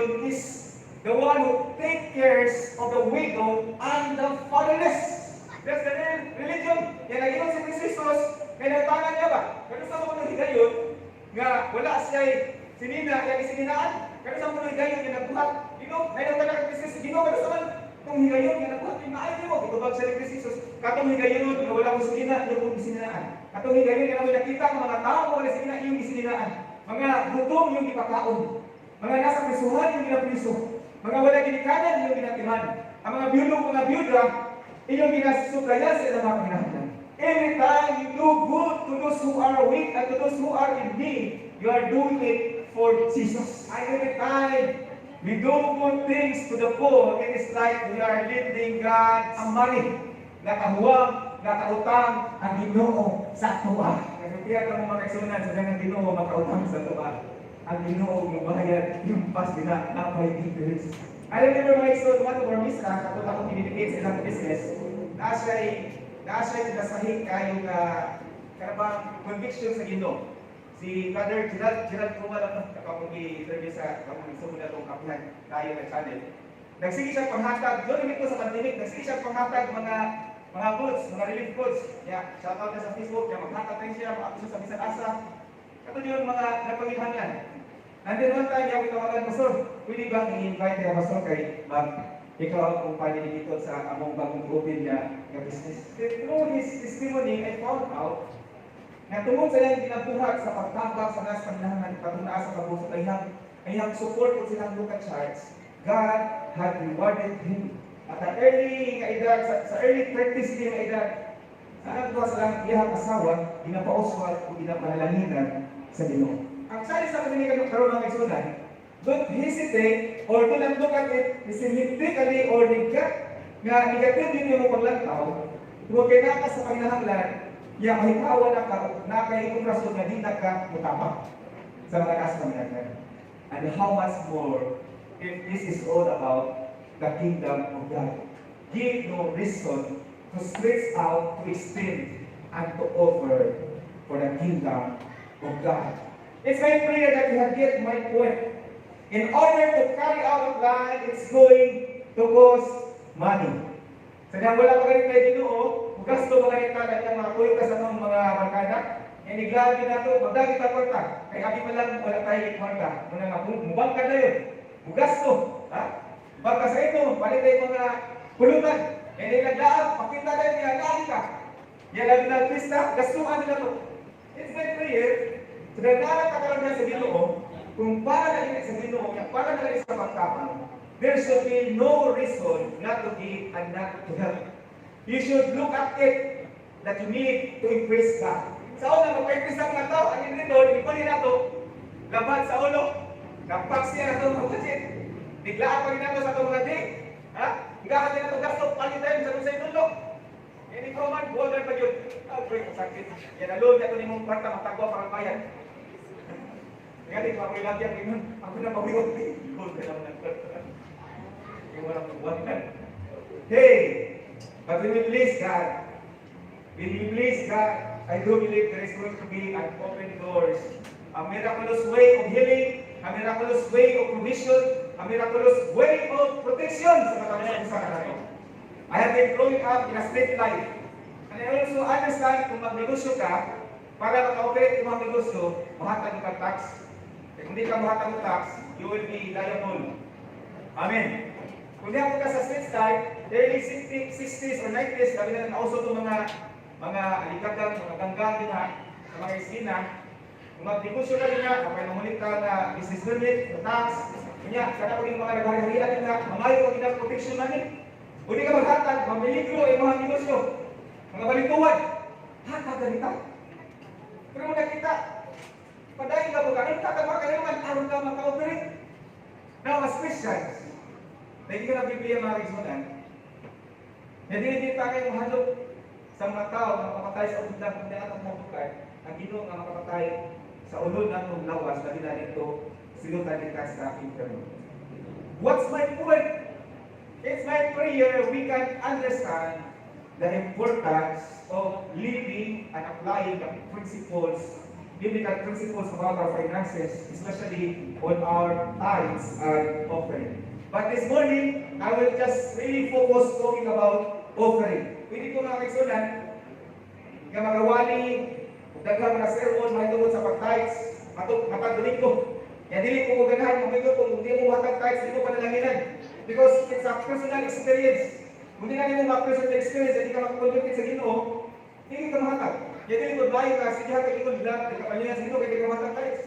religion is the one who take cares of the widow and the fatherless. That's the religion. Kaya nag-iwan si Jesus, kaya nagtangan niya ba? Kaya sa mga higayon, nga wala siya'y sinina, kaya isininaan. Kaya sa mga higayon, yung nagbuhat. Ngayon ka na kay Jesus, kaya sa mga kung higayon, yung nagbuhat, yung maayon mo. Itubag siya ni Jesus, katong higayon, na wala kong sinina, yung isininaan. Katong higayon, kaya naman nakita ng mga tao, wala sinina, yung isininaan. Mga gutom yung ipakaon. Mga nasa prisuhan yung ginapriso. Mga wala ginikanan yung ginatiman. Ang mga byuda, inyong ginasuprayan sa ilang mga pinahatan. Every time you do good to those who are weak and to those who are in need, you are doing it for Jesus. And every time we do good things to the poor, it is like we are lending God ang money. Nakahuwang, nakautang ang Ginoo sa tuwa. Kaya ka mo makaisunan sa ganang Ginoo makautang sa tuwa. Ang Ginoo yung bayad, yung pas na napay interest. I remember my son, one of our misna, kapag ako pinipigit sa ilang business, naasya tinasahig kayo na karabang conviction sa Ginoo. Si Father Gerald Kumala, kapag i-interview sa kapag na itong kapihan tayo na channel. Nagsige siya panghatag, doon limit ko sa pandemic, nagsige siya panghatag mga goods, mga relief goods. Shout out na sa Facebook, maghatag tayo siya, makapisa sa bisan asa. Ito yung mga napangilhangan. And then one time, yung itawagan, Pastor, pwede ba i-invite na Pastor kay ikaw ang kumpanya dito sa among bagong open na business. Through his testimony, I found out na tungkol sa iyang ginabuhat sa pagtabak sa nas panginahangan, patunaas sa kabuso, ayang support ko silang local church, God had rewarded him. At sa early edad, sa early 30s din na edad, sa nagtuwa sa lang iyang asawa, ginapauswat o ginapahalanginan sa Ginoo. Ang sabi sa kanila karon ng kaisunan, don't hesitate or do not look at it pessimistically or negative din yung paglantaw. Kung kaya ka sa panginahanglan, yung mahikawa na kahitong rason na di ka mutama sa mga taas panginahanglan. And how much more if this is all about the kingdom of God. Give no reason to stretch out, to extend, and to offer for the kingdom of God. It's my prayer that you have get my point. In order to carry out a plan, it's going to cost money. So na wala pa ganit kayo Ginoo, gasto pa ganit na kaya mga kuyo ka sa itong mga barkada, iniglagi na ito, magdagi ta kwarta, kaya abi pa lang wala tayo kwarta, muna nga mubangka na yun, mugasto, baka sa ito, palit tayo mga pulutan, hindi naglaag, pakita tayo niya, lahat ka, yan lang na Krista, gastuhan nila ito. It's my prayer. So, nagkaroon ka lang sa Ginoo, kung para na sa Ginoo, para na sa pagtapang, there should be no reason not to give and not to help. You should look at it that you need to impress God. Sa una, magpa-impress ang mga tao, ang hindi doon, ipuli na ito, laban sa ulo, kapag siya na ito mga budget, biglaan pa rin na ito sa itong mga dig, higahan din na ito gasto, palitan sa lusay tulog. Hindi ko man, buwan pa yun. Break, sakit. Yan, alun, ito ni mong kwarta, matagwa para bayan. Kaya di ko ako ilagyan ngayon, ako na pawiwag. Buwan ka naman ng kwarta. Yung walang buwan. Hey! But when you please God, I do believe there is going to be an open doors. A miraculous way of healing, a miraculous way of provision, a miraculous way of protection sa katapos sa kanito. I have been growing up in a state life. And I also understand kung mag-negosyo ka, para maka-operate yung mga negosyo, mahatag ka tax. Kung hindi ka mahatag ng tax, you will be liable. Amen. Kung di ako ka sa state life, early 60s or 90s, sabi na nauso itong mga alikagang, mga ganggang din ha, sa mga isina. Kung mag-negosyo ka din ha, kapag namulit ka na business permit, tax, kanya, kada ko yung mga nag-harihan din ha, mamayo ang inang protection namin. Kung di ka maghatag, mamiligro ay mga negosyo, mga balituan, hatag ka nita. Pero mga kita, padahin ka mo ka, ay tatama ka naman, aron ka maka-operate. Now, as Christians, naging ka na Biblia mga kaisunan, hindi tayo mahalok sa mga tao na makapatay sa ulod ng kundi atong mabukan, ang Ginoo nga makapatay sa ulod ng lawas na dinanito, silutan kita sa internet. What's my point? It's my prayer we can understand the importance of living and applying the principles biblical principles about our finances, especially on our tithes and offering. But this morning, I will just really focus talking about offering. Pwede ko mga kaigsunan, nga mga wali, daghang mga sermon, mahitungod sa pag-tithes, matagdulig ko. Kaya dili ko ganahan, kung hindi mo matag-tithes, hindi ko panalanginan. Because it's a personal experience. Kung di na mo ma-personal experience, hindi ka makakonvert sa Ginoo, hindi ka mahatag. Kaya dili ko bayo ka, sige ka ikon lang, di ka palingan sa Ginoo, kaya di ka matag-tithes.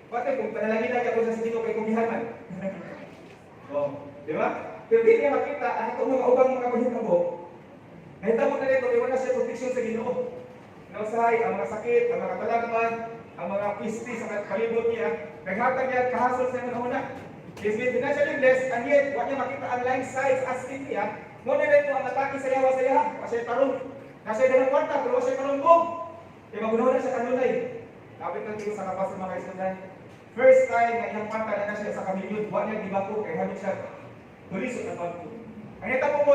Pati kung panalanginan ka sa Ginoo, kaya kumihanan. Di ba? Pero di niya makita, ang itong mga ubang mga mahitabo, nahitabo na nito, iwan na siya protection sa Ginoo. Nausahay, ang mga sakit, ang mga katalagman, ang mga pisti sa palibot niya, naghatag niya kahasol sa mga una. He's been financially blessed, and yet, huwag niya makita ang line size as in niya, muna rin ang atake sa yawa sa yaha, kasi tarong, nasa ilang kwarta, pero kasi tarong bong. Kaya magunaw na siya kanunay. Kapit ng tingin sa kapas ng mga isundan. First time na iyang kwarta na siya sa kamilyon, huwag niya dibako, kaya hamit siya, tulisot na bangko. Ang ito po,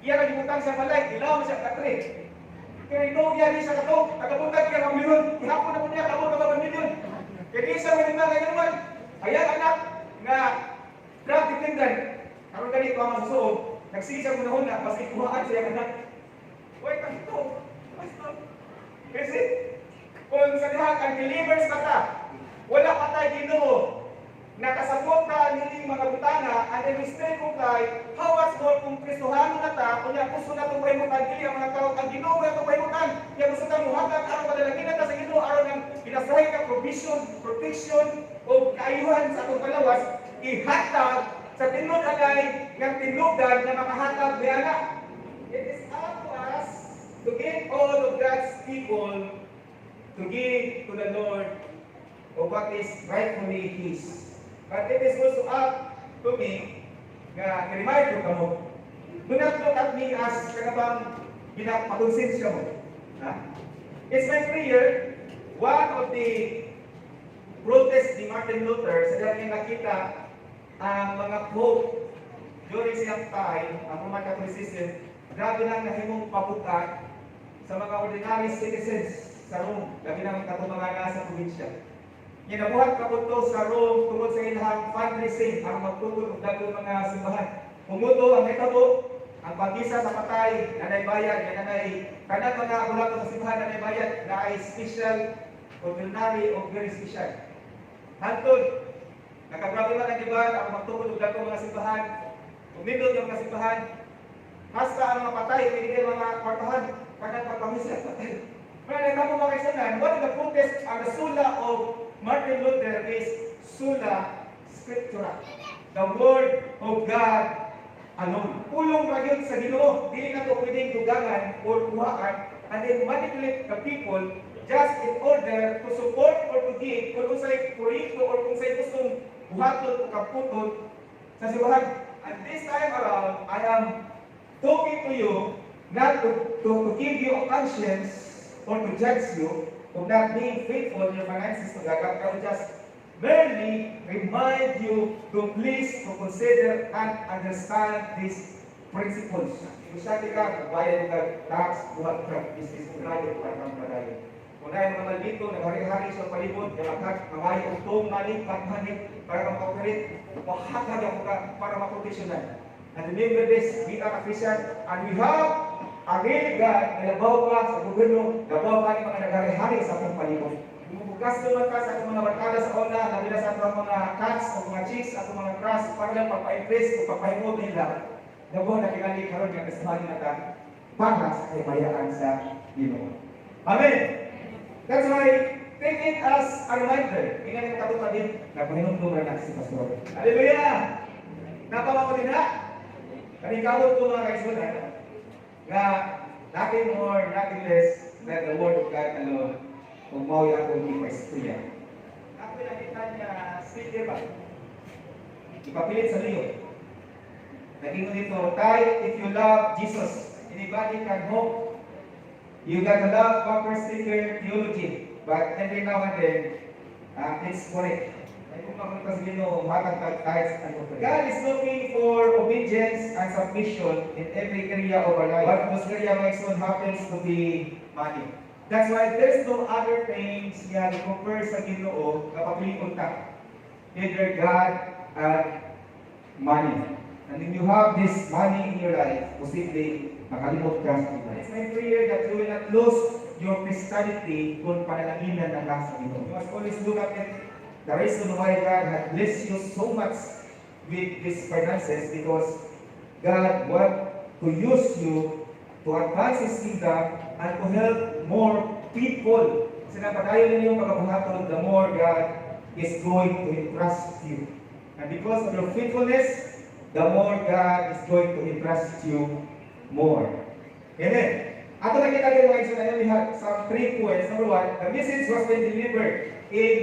iya nagibutang siya malay, ilaw na siya katri. Kaya ito, iya rin siya kato, nagabuntag niya ng milyon, ihapon na po niya, kabot na 1 milyon. Kaya di siya manimba ngayon naman, kaya anak, nga drug dependent, karon ganito ang masusuod, nagsige siya muna-una, mas ikuhaan siya anak. Wait, ito, pastor. Kasi, kung sa diha ang believers ka, wala pa tayo Ginoo, nakasabot ka nining mga butana, and then mistake ko kay, how much more kung Kristohano na ta, kung niya gusto na itong pahimutan, dili ang mga tao, ang Ginoo na itong pahimutan, niya gusto na muhatag, araw madalagin na ta sa Ginoo, araw ng pinasahay ka, provision, protection, o kaayuhan sa itong palawas, ihatag sa tinod agay ng tinugdan na makahatag ni anak. It is up to us to give all of God's people to give to the Lord of what is rightfully His. But it is also up to me nga i-remind ko kamo. Do not look at me as kanabang pinapakonsensya mo. It's my prayer, one of the protest ni Martin Luther sa dahil nakita ang mga pope during siyang time, ang Roman Catholicism, grabe nang nahimong pabukat sa mga ordinary citizens sa Rome, gabi naman katong mga nasa probinsya. Ginabuhat kapunto sa Rome tungod sa ilang fundraising ang magtugod og dagong mga simbahan. Pumuto ang metabo, ang pagisa sa patay, nanay bayad, nanay kanang mga bulato sa simbahan nanay bayad, na ay special, ordinary o very special. Hantod, nakagrabe man ang iba, ang magtugod og dagong mga simbahan, umindot yung mga simbahan, hasta ang mga patay, pinigay mga kwartahan, kanang pagpamisa patay. Pero nagkamo mga kaisanan, one of the protest ang sula of Martin Luther is sola scriptura, the word of God alone. Pulong ra gyud sa Ginoo, dili na to pwedeng dugangan or kuhaan, and then manipulate the people just in order to support or to give kung unsay proyekto or kung unsay gustong buhaton o kaputon sa simbahan. And this time around, I am talking to you not to give you a conscience or to judge you of not being faithful in your finances to God. I will just merely remind you to please to consider and understand these principles. Masyati ka, bayad ka, tax, buhat ka, business, private, parang padayon. Kung na yung mga maldito, naghari-hari sa palibot, mamay utong, malik, pagmanik, para makaoperate, mahagag ako ka para maproteksyonan. And remember this, we are a Christian, and we have a real God na nabaw ka sa gobyerno, nabaw ka ng mga naghari-hari sa akong palibot. Bukas naman ka sa akong mga barkada sa ola, nabila sa akong mga cats o mga chicks, at mga crush, para lang pagpa-impress o pagpahimod nila, nabaw na kinali karoon ng kasamahan nila para sa kayayaan sa Ginoo. Amen! That's why, take it as a reminder. Ingat yung katupad din, nagpahinong na si Pastor. Hallelujah! Napamako din na. Kanikawot ko mga kaisunan, na nothing more, nothing less than the Word of God alone. Kung mauwi ako hindi pa-istorya. Ako nakita niya, sige ba? Ipapilit sa liyo. Naging dito, Tay, if you love Jesus, anybody can hope. You got a lot of bumper sticker theology, but every now and then, it's correct. God is looking for obedience and submission in every area of our life. But most area my son happens to be money. That's why there's no other things nga compare sa Ginoo nga papilion ta. Either God and money. And when you have this money in your life, posibleng makalimot ka sa iba. It's my prayer that you will not lose your Christianity kung panalaginan ang lang sa Ginoo. You must always look at it, the reason why God has blessed you so much with these finances, because God wants to use you to advance His kingdom and to help more people. Kasi napadayon ninyo yung pagkabuhaton, the more God is going to entrust you. And because of your faithfulness, the more God is going to entrust you more. Amen. Ato nakita din mga isun, we have some 3 points. Number 1, the message was been delivered. In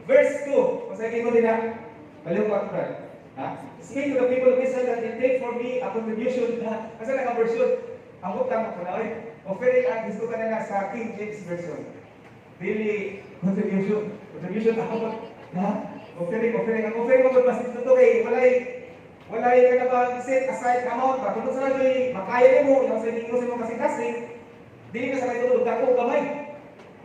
verse 2, masagin mo din na, baliw ko ako na. Speak to the people of Israel that they take for me a contribution. Kasi naka-version, ang butang ako na, offering ang gusto ka na nga sa King James Version. Really, contribution ako. Offering. Ang offering mo mas dito kay walay ka na ba set aside amount ba? Kung sa nagay makaya mo, yung sa gingo sa mga kasing-kasing, dili ka sa kayo tulog dako gamay.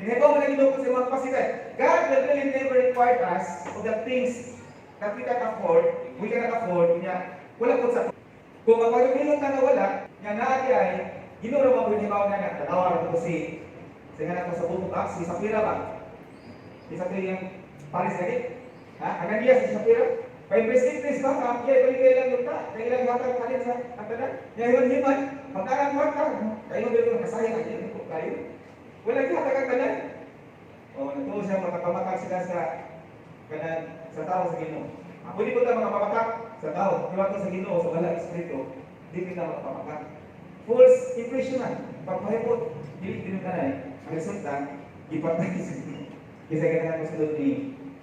Hinebo mo lang yung sa mga kapasitan. God will really never require us of the things that we can afford, niya, wala po sa kung mapagpilong ka na wala, niya naati ay, ginuro mo binibaw na nga, tatawar ito si nga na sa butok si Sapira ba? Si Sapira yung Paris lagi? Ananias si Sapira? Pa-impress ba? Kaya balik lang yung ta, kaya ilang batang kalin sa antanan. Niya himan, magkakan ka, kayo bilong kasayang atin, kayo. Wala ka hatakan tanan. O, natuwa siya makapamakak sila sa kanan sa tao sa Ginoo. Pwede po tayo makapamakak sa tao. Iwato sa Ginoo, sa wala espiritu, di kita makapamakak. False impression na. Pagpahipot, hindi ka na ang resulta, ipatay sa Ginoo. Kasi ganyan ako sunod ni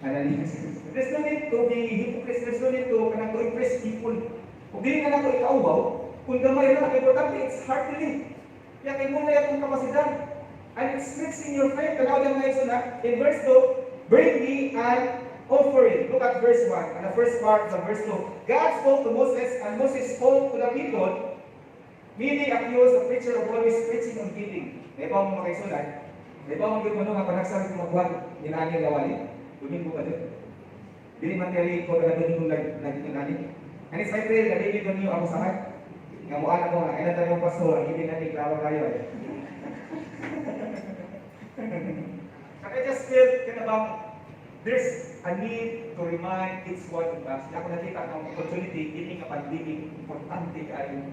Ananias. There's no need to be hypocrite. There's no need to impress people. Kung di ka na ito ikaubaw, kung gamay na, importante, it's hard to live. Kaya kayo muna yung kapasidad. And it's fixing your faith. Tanaw lang ngayon na, in verse 2, bring me an offering. Look at verse 1, and the first part of verse 2. God spoke to Moses, and Moses spoke to the people, meaning accused the preacher of always preaching and giving. May ba mo makaisulan? May ba mo gano'n nga panagsabi kong magbuhat, ginani ang lawali? Dumin ko ka doon. Dili man kaya ko na dumin ko nagkinani. And it's my prayer that hindi ko niyo ako sahat. Nga mo alam mo nga, kailan tayo yung pastor, ang hindi natin klawag tayo eh. And I just feel about there's a need to remind each one of us. Ako nakita ng opportunity, hindi ka pag-ibig, importante kayo.